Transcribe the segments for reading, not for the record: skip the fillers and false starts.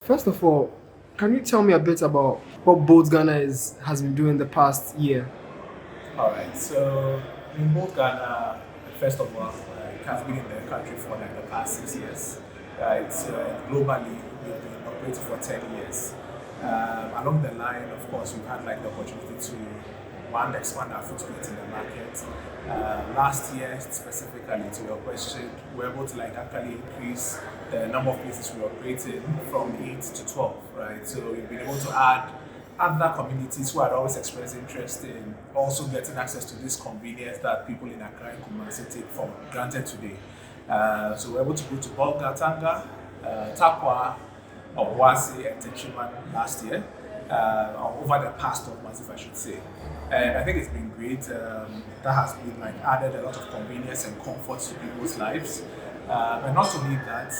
First of all, can you tell me a bit about what Boat Ghana has been doing the past year? All right. So in both Ghana, first of all, it has been in the country for like the past 6 years. Right. So globally, we've been operating for 10 years. Along the line, of course, we've had like the opportunity to one expand our footprint in the market. Last year, specifically to your question, we were able to like actually increase the number of places we operate in from 8 to 12. Right. So we've been able to add other communities who had always expressed interest in also getting access to this convenience that people in Accra and Kumasi take for granted today. So we're able to go to Bolga, Tanga, Tapwa, Obuasi, and Techiman last year, or over the past 12 months, if I should say. And I think it's been great. That has been like added a lot of convenience and comfort to people's lives. And not only that,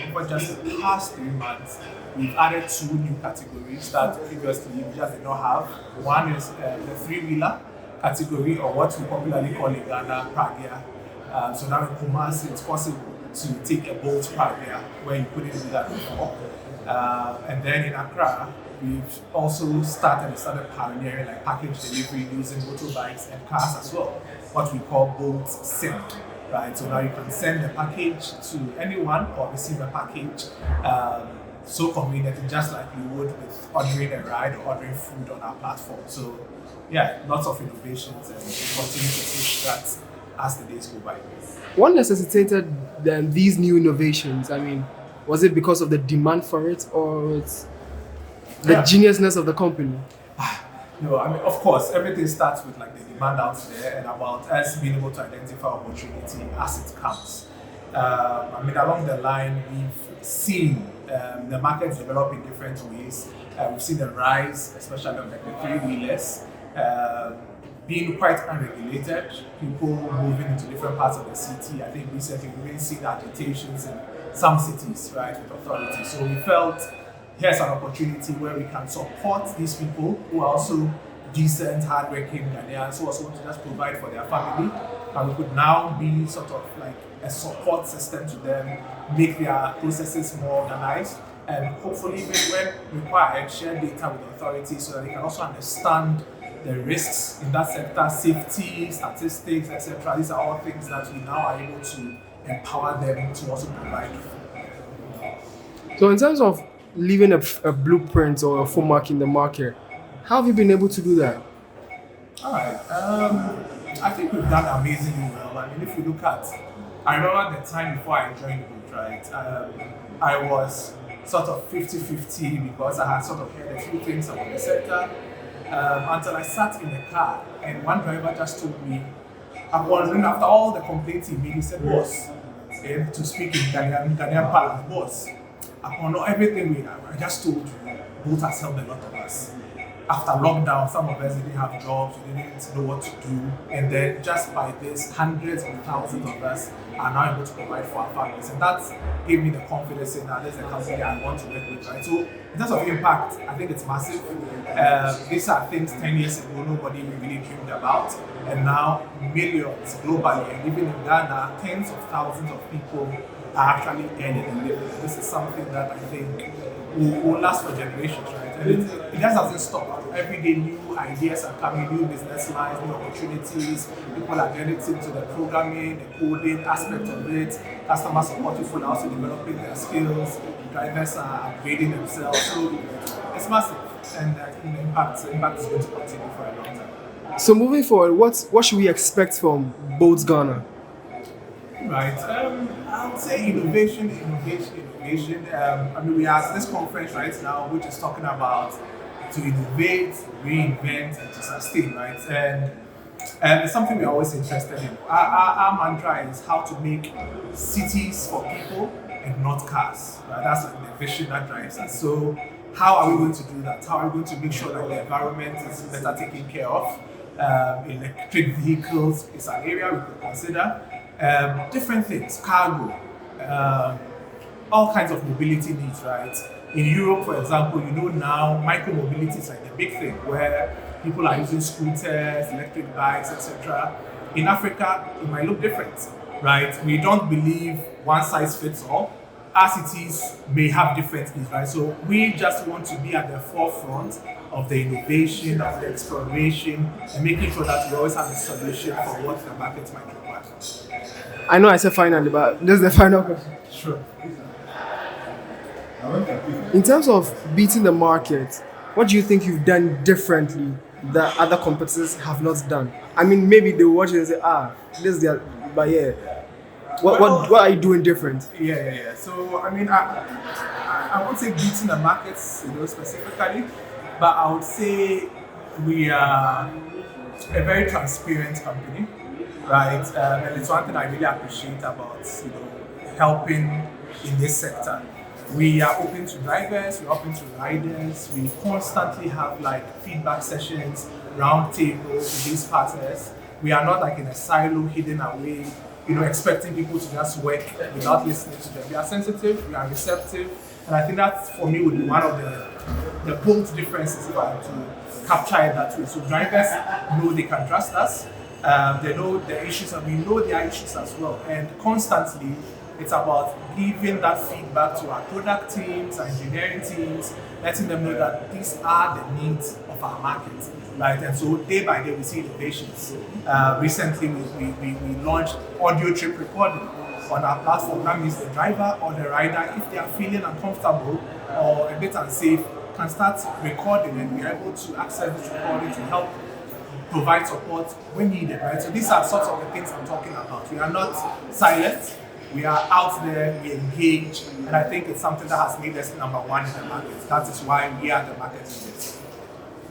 over just the past 3 months, we've added two new categories that previously we just did not have. One is the three-wheeler category, or what we popularly call in Ghana, Pragya. So now in Kumasi, it's possible to take a boat Pragya where you couldn't do that before. And then in Accra, we've also started pioneering like package delivery using motorbikes and cars as well, what we call boat send. Right, so now you can send a package to anyone or receive a package so conveniently, just like you would with ordering a ride or ordering food on our platform. So, yeah, lots of innovations and we continue to push that as the days go by. What necessitated these new innovations? I mean, was it because of the demand for it or it's the Yeah. geniusness of the company? No, I mean, of course, everything starts with like the demand out there and about us being able to identify opportunity as it comes. I mean, along the line, we've seen the market develop in different ways. We've seen the rise, especially of like the three-wheelers, being quite unregulated, people moving into different parts of the city. I think recently we've been seeing agitations in some cities, right, with authorities. So we felt here's an opportunity where we can support these people who are also decent, hardworking Ghanaians who also want to just provide for their family. And we could now be sort of like a support system to them, make their processes more organized, and hopefully, even when required, share data with the authorities so that they can also understand the risks in that sector, safety, statistics, etc. These are all things that we now are able to empower them to also provide. So, in terms of leaving a blueprint or a format in the market, how have you been able to do that? All right. I think we've done amazingly well. I mean, if you look at, I remember the time before I joined Boot, right? I was sort of 50-50 because I had sort of heard a few things about the sector until I sat in the car and one driver just told me, I'm wondering after all the complaints he made, he said, boss, to speak in Ghanaian parlance, boss, upon everything I just told you, Boot has helped a lot of us. After lockdown, some of us didn't have jobs, we didn't know what to do, and then just by this, hundreds of thousands of us are now able to provide for our families, and that gave me the confidence in that there's a company I want to work with, right? So, in terms of impact, I think it's massive. These are things 10 years ago nobody really dreamed about, and now millions globally, and even in Ghana, tens of thousands of people are actually earning a living. This is something that I think will last for generations, right? And it just doesn't stop. Every day, new ideas are coming, new business lines, new opportunities. People are getting into the programming, the coding aspect of it. Customer support people are also developing their skills. Drivers are upgrading themselves. So it's massive, and I think the impact is going to continue for a long time. So, moving forward, what should we expect from Boat Ghana? Right. I would say innovation. I mean, we are at this conference right now, which is talking about to innovate, reinvent, and to sustain, right? And it's something we're always interested in. Our mantra is how to make cities for people and not cars. Right? That's like the vision that drives us. So, how are we going to do that? How are we going to make sure that the environment is better taken care of? Electric vehicles is an area we could consider. Different things, cargo, all kinds of mobility needs, right? In Europe, for example, now micro-mobility is like the big thing where people are using scooters, electric bikes, etc. In Africa, it might look different, right? We don't believe one size fits all. our cities may have different needs, right? So we just want to be at the forefront of the innovation, of the exploration, and making sure that we always have a solution for what the market might require. I know I said finally, but this is the final question. Sure. In terms of beating the market, what do you think you've done differently that other competitors have not done? I mean, maybe they watch it and say, this is their, but yeah, what are you doing different? Yeah. So I mean, I won't say beating the markets, specifically, but I would say we are a very transparent company, right? And it's one thing I really appreciate about helping in this sector. We are open to drivers, we're open to riders. We constantly have like feedback sessions, round tables with these partners. We are not like in a silo hidden away, expecting people to just work without listening to them. We are sensitive, we are receptive, and I think that for me would be one of the bold differences if I were to capture it that way. So drivers know they can trust us. They know the issues, and we know their issues as well. And constantly, it's about giving that feedback to our product teams, our engineering teams, letting them know that these are the needs of our market, right? And so day by day, we see innovations. Recently, we launched audio trip recording on our platform. That means the driver or the rider, if they are feeling uncomfortable or a bit unsafe, can start recording, and we're able to access this recording to help provide support when needed, right? So these are sorts of the things I'm talking about. We are not silent. We are out there, we engage, and I think it's something that has made us number one in the market. That is why we are the market leaders.